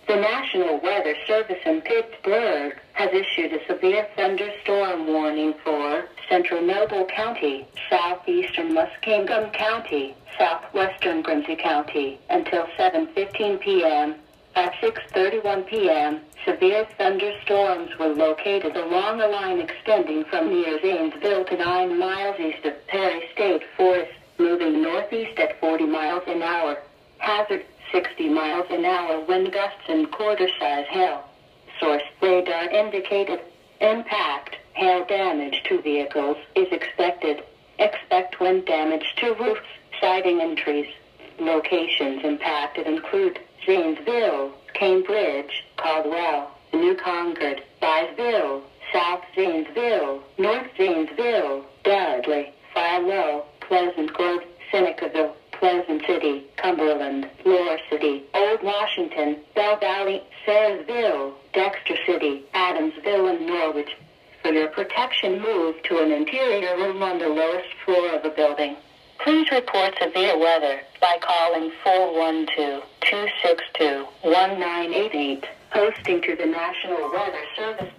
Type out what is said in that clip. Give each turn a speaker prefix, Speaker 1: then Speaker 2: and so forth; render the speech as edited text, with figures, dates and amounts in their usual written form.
Speaker 1: The National Weather Service in Pittsburgh has issued a severe thunderstorm warning for central Noble County, southeastern Muskingum County, southwestern Quincy County until 7:15 p.m. At 6:31 p.m., severe thunderstorms were located along a line extending from near Zanesville to 9 miles east of Perry State Forest, moving northeast at 40 miles an hour. Hazard: 60 miles an hour wind gusts and quarter-size hail. Source: radar indicated. Impact: hail damage to vehicles is expected. Expect wind damage to roofs, siding and trees. Locations impacted include Zanesville, Cambridge, Caldwell, New Concord, Byesville, South Zanesville, North Zanesville, Dudley, Philo, Pleasant Grove, Senecaville, Pleasant City, Cumberland, Lower City, Old Washington, Bell Valley, Saresville, Dexter City, Adamsville, and Norwich. For your protection, move to an interior room on the lowest floor of a building. Please report severe weather by calling 412-262-1988. Hosting to the National Weather Service.